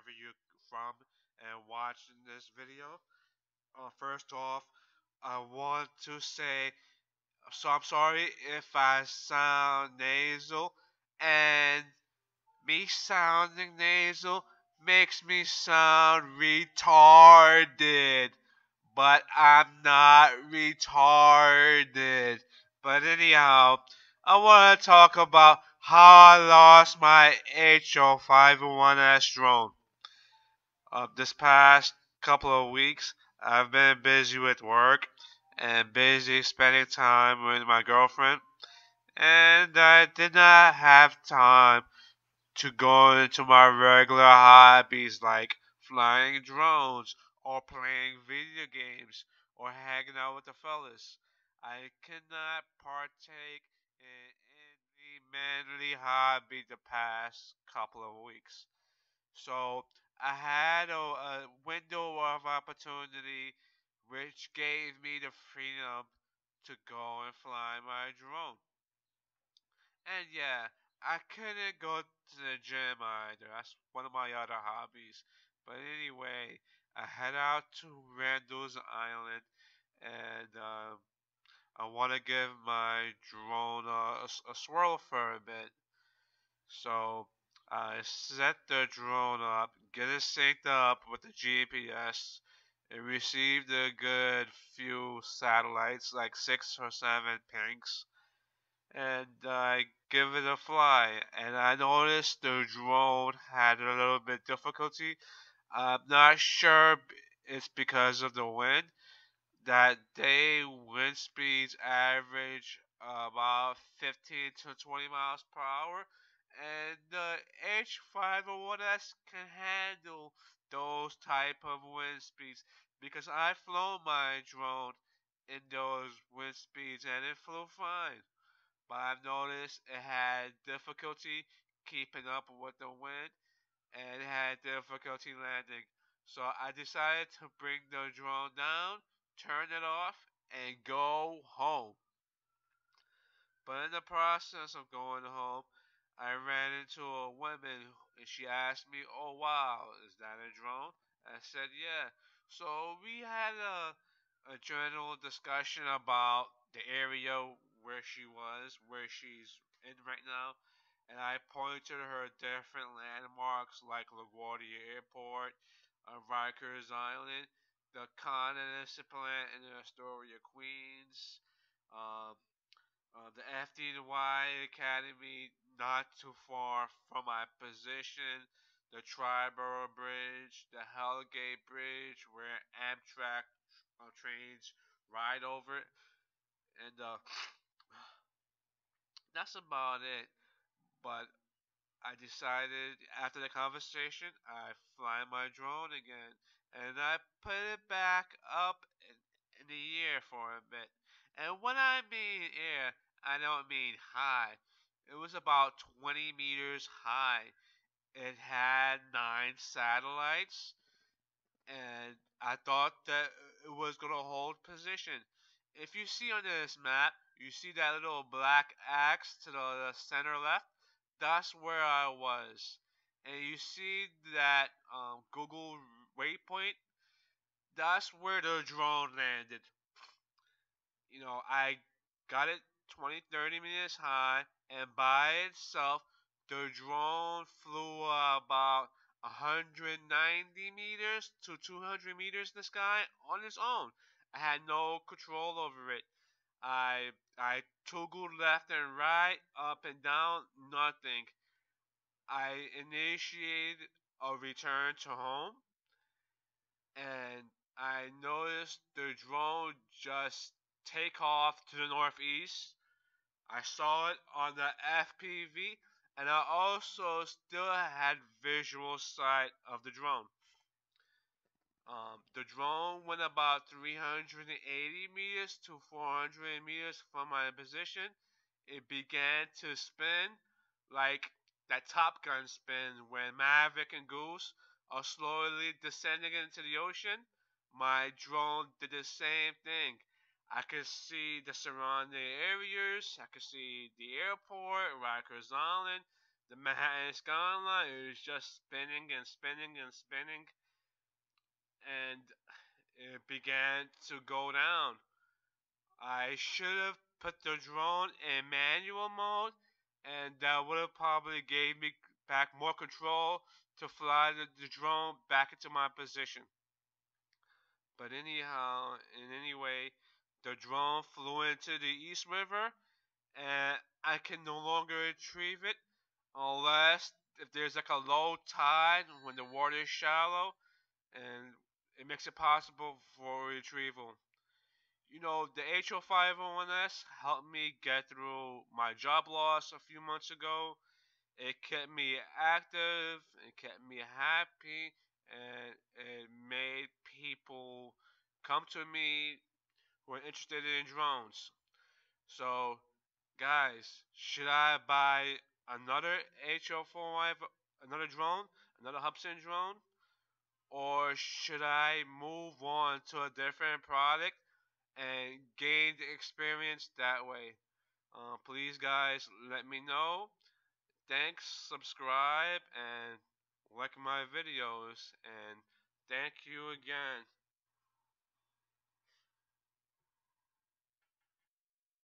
wherever you're from and watching this video. First off, I want to say, so I'm sorry if I sound nasal, and me sounding nasal makes me sound retarded, but I'm not retarded. But anyhow, I want to talk about how I lost my HO501s drone. This past couple of weeks, I've been busy with work and busy spending time with my girlfriend, and I did not have time to go into my regular hobbies like flying drones or playing video games or hanging out with the fellas. I could not partake in any manly hobby the past couple of weeks. So I had a window of opportunity which gave me the freedom to go and fly my drone. And yeah, I couldn't go to the gym either. That's one of my other hobbies. But anyway, I head out to Randall's Island, and I want to give my drone a swirl for a bit. So I set the drone up, get it synced up with the GPS. It received a good few satellites, like 6 or 7 pings, and I give it a fly. And I noticed the drone had a little bit difficulty. I'm not sure it's because of the wind. That day, wind speeds average about 15 to 20 miles per hour, and the H501s can handle those type of wind speeds because I flown my drone in those wind speeds and it flew fine. But I've noticed it had difficulty keeping up with the wind and it had difficulty landing. So I decided to bring the drone down, turn it off, and go home. But in the process of going home, I ran into a woman and she asked me, "Oh wow, is that a drone?" I said, "Yeah." So we had a general discussion about the area where she's in right now, and I pointed her different landmarks like LaGuardia Airport, Rikers Island, the Continental Plant in Astoria, Queens, um, the FDY Academy not too far from my position, the Triborough Bridge, the Hellgate Bridge where Amtrak trains ride over it, and that's about it. But I decided after the conversation, I fly my drone again, and I put it back up in the air for a bit. And when I mean air, I don't mean high. It was about 20 meters high. It had 9 satellites, and I thought that it was gonna hold position. If you see on this map, you see that little black axe to the center left. That's where I was, and you see that Google waypoint. That's where the drone landed. I got it 20, 30 meters high, and by itself, the drone flew about 190 meters to 200 meters in the sky on its own. I had no control over it. I toggled left and right, up and down, nothing. I initiated a return to home, and I noticed the drone just take off to the northeast. I saw it on the FPV, and I also still had visual sight of the drone. The drone went about 380 meters to 400 meters from my position. It began to spin like that Top Gun spin when Maverick and Goose are slowly descending into the ocean. My drone did the same thing. I could see the surrounding areas. I could see the airport, Rikers Island. The Manhattan skyline is just spinning and spinning and spinning, and it began to go down. I should have put the drone in manual mode, and that would have probably gave me back more control to fly the drone back into my position. But anyhow, in any way, the drone flew into the East River, and I can no longer retrieve it unless if there's like a low tide when the water is shallow, and it makes it possible for retrieval. The HO501s helped me get through my job loss a few months ago. It kept me active, it kept me happy, and it made people come to me who are interested in drones. So, guys, should I buy another HO45, another drone, another Hubsan drone? Or should I move on to a different product and gain the experience that way? Please, guys, let me know. Thanks, subscribe, and like my videos. And thank you again.